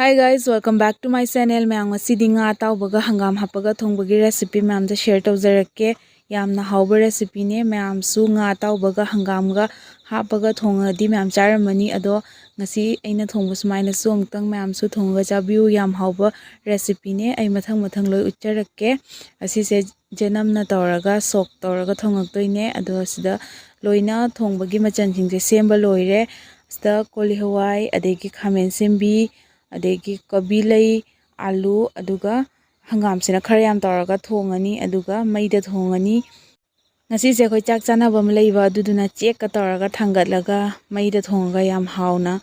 Hi guys, welcome back to my channel. Mayang masidi nga tawbaga hangam hapaga thongbagi recipe mayam da share tawjarake. Yamna hawba recipe ne mayam su nga tawbaga hangam ga hapaga thongadi mayam charamani ado ngasi aina thongba sumaina su amtang mayam su thongga chabiu yam hawba recipe ne ai mathang loi ucharake. Asi se janam na tawraga sok tawraga thongaktoine ado sida loina thongbagi machan jingje semba loire. Sida cauliflower adegi khamen sembi adegi kobi lay alu aduga hangam sina khara yam tawraga thongani aduga maida thongani ngasi se khoi chak chanaba am leiba aduduna check ka tawraga thangatlaga maida thonga yam hauna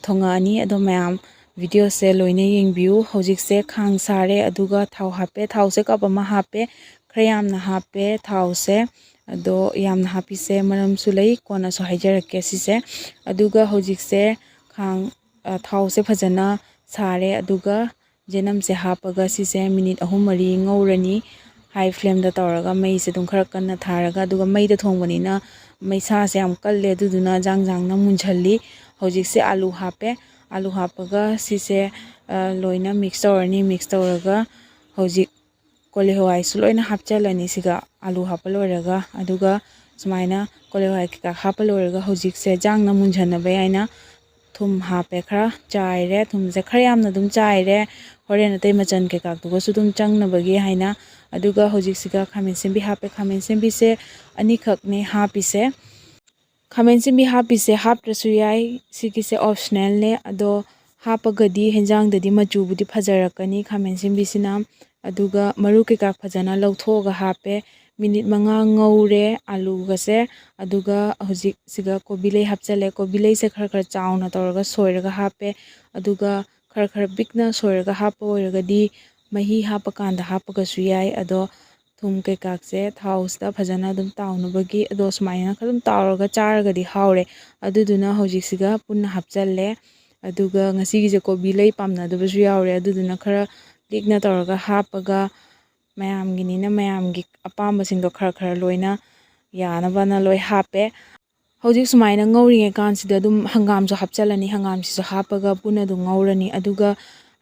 thongani ado mayam video se loina yengbiu hojik se khang sare aduga thau hape thau se kap ama hape khara yamna hape thau se ado yamna hapi se maram sulai kona so haijarake sise aduga hojik se khang thau se phajana sare aduga jenam se hapaga sise minute ahum mari ngaurani high flame da tawraga mai se dum khara kanna tharaga aduga mai da thongbani na mai sa se am kalle aduduna jang na munjhalli hojik se alu hapaga sise loina mix tawraga hojik cauliflower su loina hapchalani siga alu hapaloraga aduga sumaina cauliflower ka hapaloraga hojik se jang na munjhana be aina thum hape khara chaire thum se khara yamna dum chaire horen atei machan ke kak dugo su dum changna bagi haina aduga hojik siga khamen sembi hape khamen sembi se ani khak ne hapi se khamen sembi hapi se haptrasu yai sigi se optional ne ado hapagadi henjang dadi machu budi phajarakani khamen sembi sina aduga maru ke kak phajana lawthoga hape minute manga ngaure alu gase aduga hojik siga kobilai hapchale kobilai se khara chauna tawraga soiraga hape aduga khara bigna soiraga hapa oiragadi mahi hapa kanda hapaga su yai ado thum ke kak se thausta phajana dum taunubagi ado sumaina khadum tawraga charagadi haure aduduna hojik siga punna hapchalle aduga ngasigi je kobilai pamna dubasu yaure aduduna khara ligna tawraga hapaga mayamginina mayamgi apamba singdo khara loina yanabana loi hape hojik sumaina ngauringe kansida dum hangam jo hapchalani hangam si jo hapaga puna dum ngaurani aduga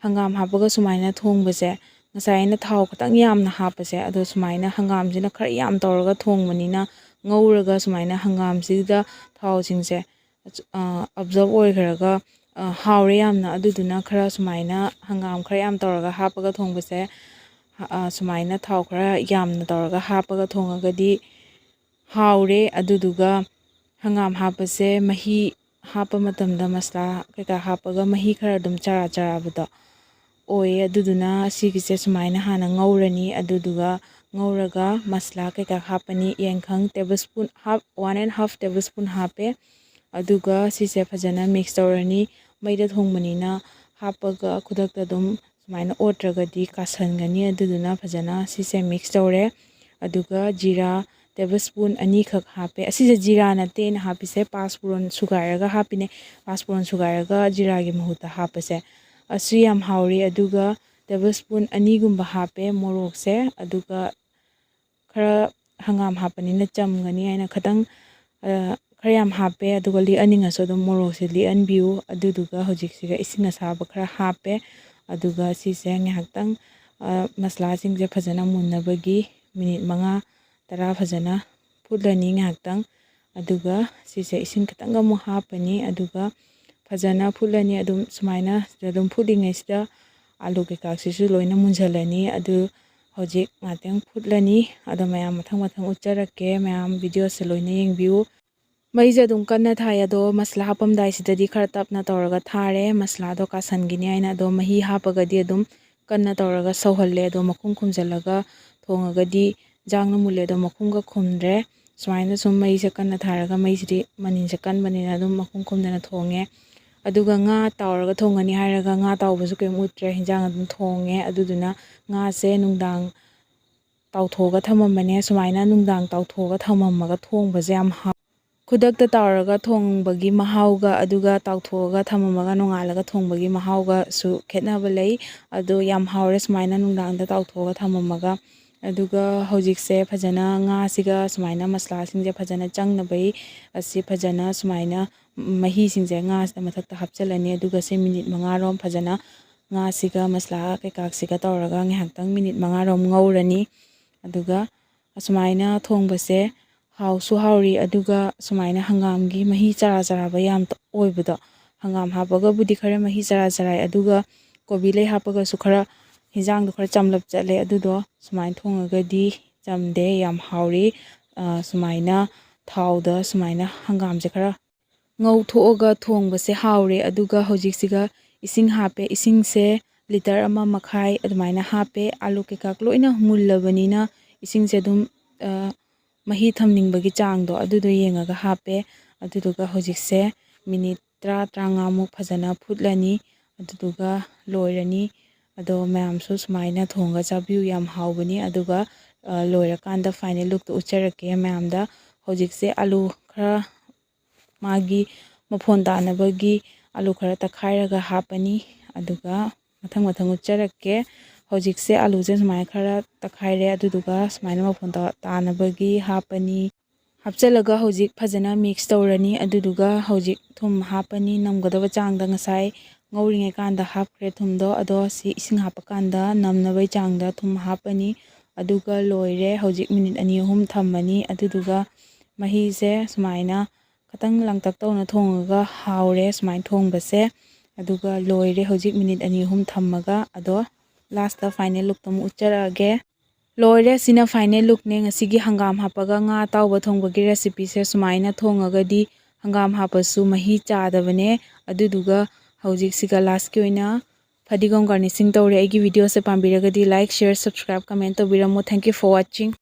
hangam hapaga sumaina thongbase ngasaina thau khatang yamna hapase ado sumaina hangam jina khara yam tawraga thongmanina ngauraga sumaina hangam sida thau singse absorb oikharaga haure yamna aduduna khara sumaina hangam khara yam tawraga hapaga thongbase sumaina thau khara yamna tawraga hapaga thongagadi haure aduduga hangam hapase mahi hapa matamda masla keka hapaga mahi khara dum chara bada oye aduduna sigise sumaina hana ngaurani aduduga ngauraga masla keka hapani yengkhang tablespoon 1.5 tablespoon hape aduga sise phajana mix tawrani maida thongmanina hapaga khudakta dum sumaina otragadi kasangani aduduna phajana sise mix tawre aduga jira tablespoon ani khak hape asise jira na te na hapise Panchforon sugaraga hapine Panchforon sugaraga jira gi mahuta hapase asu yam hauri aduga tablespoon ani gumba hape morok se aduga khara hangam hapani na chamgani aina khatang khara yam hape aduga li aninga so dum morok se li anbiu aduduga hojik siga isinga saba khara hape aduga sise nghaktang masla singje phajana munnabagi minute manga tara phajana phudlani nghaktang aduga sise isin khatanga mu hapani aduga phajana phulani adum sumaina adum phudingai sida alu ke kaksisu loina munjalani adu hojik ngateng phudlani adu mayam mathang ucharake mayam video se loina yengbiu maija dum kanna thai ado masla hapam dai sidadi khara tapna tawraga thare masla do kasangini aina do mahi hapagadi adum kanna tawraga sauhalle do makhum khumjalaga thongagadi jangna mulle do makhumga khumdre sumaina sum mai se kanna tharaga mai sidi manin se kanbanina dum makhum khumdana thonge aduga nga tawraga thongani hairaga nga tawbasu ke mutre hinjang adum thonge aduduna nga se nungdang tawthoga thamamane sumaina nungdang tawthoga thamamaga thongbaje am khudakta tawraga thongbagi mahauga aduga tawthoga thamamaga nongalaga thongbagi mahauga su khetnaba lei adu yam haure sumaina nungdangda tawthoga thamamaga aduga hojikse phajana nga siga sumaina masla singje phajana changnabai asi phajana sumaina mahi singje nga mathakta hapchalani aduga se minute manga rom phajana ꯉꯥꯁꯤꯒ ꯃꯁꯂꯥ ꯀꯩꯀꯥꯁꯤꯒ ꯇꯧꯔꯒ ꯉꯥꯏꯍꯥꯛꯇꯪ minute 5ꯔꯣꯝ ꯉꯧꯔꯅꯤ ꯑꯗꯨꯒ ꯑꯁꯨꯃꯥꯏꯅ ꯊꯣꯡꯕꯁꯦ ꯍꯥꯎꯁꯨ ꯍꯥꯎꯔꯤ ꯑꯗꯨꯒ ꯁꯨꯃꯥꯏꯅ ꯍꯪꯒꯥꯝꯒꯤ ꯃꯍꯤ ꯆꯔꯥ ꯆꯔꯥꯕ ꯌꯥꯝ ꯑꯣꯏꯕꯗꯣ ꯍꯪꯒꯥꯝ ꯍꯥꯞꯄꯒꯕꯨꯗꯤ ꯈꯔ ꯃꯍꯤ ꯆꯔꯥ ꯆꯔꯥꯏ ꯑꯗꯨꯒ ꯀꯣꯕꯤ ꯂꯩ ꯍꯥꯞꯄꯒꯁꯨ ꯈꯔ ꯍꯤꯟꯖꯥꯡꯗꯣ ꯈꯔ ꯆꯝꯂꯞ ꯆꯠꯂꯦ ꯑꯗꯨꯗꯣ ꯁꯨꯃꯥꯏꯅ ꯊꯣꯡꯉꯒꯗꯤ ꯆꯝꯗꯦ ꯌꯥꯝ ꯍꯥꯎꯔꯤ ꯁꯨꯃꯥꯏꯅ ꯊꯥꯎꯗ ꯁꯨꯃꯥꯏꯅ ꯍꯪꯒꯥꯝꯁꯦ ꯈꯔ ꯉꯧꯊꯣꯛꯑꯒ ꯊꯣꯡꯕꯁꯦ ꯍꯥꯎꯔꯦ ꯑꯗꯨꯒ ꯍꯧꯖꯤꯛꯁꯤꯒ ꯏꯁꯤꯡ ꯍꯥꯞꯄꯦ ꯏꯁꯤꯡꯁꯦ ꯂꯤꯇꯔ 1.5 ꯑꯗꯨꯃꯥꯏꯅ ꯍꯥꯞꯄꯦ ꯑꯥꯂꯨ ꯀꯩꯀꯥ ꯂꯣꯏꯅ ꯃꯨꯜꯂꯕꯅꯤꯅ ꯏꯁꯤꯡꯁꯦ ꯑꯗꯨꯝ ꯃꯍꯤ ꯊꯝꯅꯤꯡꯕꯒꯤ ꯆꯥꯡꯗꯣ ꯑꯗꯨꯗꯣ ꯌꯦꯡꯉꯒ ꯍꯥꯞꯄꯦ ꯑꯗꯨꯗꯨꯒ ꯍꯧꯖꯤꯛꯁꯦ ꯃꯤꯅꯤꯠ 30-35ꯃꯨꯛ ꯐꯖꯅ ꯐꯨꯠꯂꯅꯤ ꯑꯗꯨꯗꯨꯒ ꯂꯣꯏꯔꯅꯤ ꯑꯗꯣ ꯃꯌꯥꯝꯁꯨ ꯁꯨꯃꯥꯏꯅ ꯊꯣꯡꯉꯒ ꯆꯥꯕꯤꯌꯨ ꯌꯥꯝ ꯍꯥꯎꯕꯅꯤ ꯑꯗꯨꯒ ꯂꯣꯏꯔꯀꯥꯟꯗ ꯐꯥꯏꯅꯦꯜ ꯂꯨꯛꯇꯣ ꯎꯠꯆꯔꯛꯀꯦ ꯃꯌꯥꯝꯗ ꯍꯧꯖꯤꯛꯁꯦ ꯑꯥꯂꯨ ꯈꯔ ꯃꯥꯒꯤ ꯃꯐꯣꯟ ꯇꯥꯅꯕꯒꯤ ꯑꯥꯂꯨ ꯈꯔ ꯇꯛꯈꯥꯏꯔꯒ ꯍꯥꯞꯄꯅꯤ ꯑꯗꯨꯒ ꯃꯊꯪ ꯎꯠꯆꯔꯛꯀꯦ ꯍꯧꯖꯤꯛꯁꯦ ꯑꯥꯂꯨꯁꯦ ꯁꯨꯃꯥꯏꯅ ꯈꯔ ꯇꯛꯈꯥꯏꯔꯦ ꯑꯗꯨꯗꯨꯒ ꯁꯨꯃꯥꯏꯅ ꯃꯐꯣꯟ ꯇꯥꯅꯕꯒꯤ ꯍꯥꯞꯄꯅꯤ ꯍꯥꯞꯆꯤꯜꯂꯒ ꯍꯧꯖꯤꯛ ꯐꯖꯅ ꯃꯤꯛꯁ ꯇꯧꯔꯅꯤ ꯑꯗꯨꯗꯨꯒ ꯍꯧꯖꯤꯛ ꯊꯨꯝ ꯍꯥꯞꯄꯅꯤ ꯅꯝꯒꯗꯕ ꯆꯥꯡꯗ ꯉꯁꯥꯏ ꯉꯧꯔꯤꯉꯩ ꯀꯥꯟꯗ ꯍꯥꯞꯈ꯭ꯔꯦ ꯊꯨꯝꯗꯣ ꯑꯗꯣ ꯁꯤ ꯏꯁꯤꯡ ꯍꯥꯞꯄ ꯀꯥꯟꯗ ꯅꯝꯅꯕꯒꯤ ꯆꯥꯡꯗ ꯊꯨꯝ ꯍꯥꯞꯄꯅꯤ ꯑꯗꯨꯒ ꯂꯣꯏꯔꯦ ꯍꯧꯖꯤꯛ ꯃꯤꯅꯤꯠ 2-3 ꯊꯝꯃꯅꯤ ꯑꯗꯨꯗꯨꯒ ꯃꯍꯤꯁꯦ ꯁꯨꯃꯥꯏꯅ ꯈꯤꯇꯪ ꯂꯥꯡꯇꯛ ꯇꯧꯅ ꯊꯣꯡꯉꯒ ꯍꯥꯎꯔꯦ ꯁꯨꯃꯥꯏꯅ ꯊꯣꯡꯕꯁꯦ ꯑꯗꯨꯒ ꯂꯣꯏꯔꯦ ꯍꯧꯖꯤꯛ ꯃꯤꯅꯤꯠ 2-3 ꯊꯝꯃꯒ ꯑꯗꯣ ꯂꯥꯁꯇ ꯐꯥꯏꯅꯦꯜ ꯂꯨꯛꯇꯣ ꯑꯃꯨꯛ ꯎꯠꯆꯔꯛꯑꯒꯦ ꯂꯣꯏꯔꯦ ꯁꯤꯅ ꯐꯥꯏꯅꯦꯜ ꯂꯨꯛꯅꯦ ꯉꯁꯤꯒꯤ ꯍꯪꯒꯥꯝ ꯍꯥꯞꯄꯒ ꯉꯥ ꯑꯇꯥꯎꯕ ꯊꯣꯡꯕꯒꯤ ꯔꯦꯁꯤꯄꯤꯁꯦ ꯁꯨꯃꯥꯏꯅ ꯊꯣꯡꯉꯒꯗꯤ ꯍꯪꯒꯥꯝ ꯍꯥꯞꯄꯁꯨ ꯃꯍꯤ ꯆꯥꯗꯕꯅꯦ ꯑꯗꯨꯗꯨꯒ ꯍꯧꯖꯤꯛꯁꯤꯒ ꯂꯥꯁꯀꯤ ꯑꯣꯏꯅ ꯐꯗꯤꯒꯣꯝ ꯒꯥꯔꯅꯤꯁꯤꯡ ꯇꯧꯔꯦ ꯑꯩꯒꯤ ꯚꯤꯗꯤꯑꯣꯁꯦ ꯄꯥꯝꯕꯤꯔꯒꯗꯤ ꯂꯥꯏꯛ ꯁꯤꯌꯔ ꯁꯕꯁꯀ꯭ꯔꯥꯏꯕ ꯀꯃꯦꯟ ꯇꯧꯕꯤꯔꯝꯃꯣ ꯊꯦꯡꯛ ꯌꯨ ꯐꯣꯔ ꯋꯥꯆꯤꯡ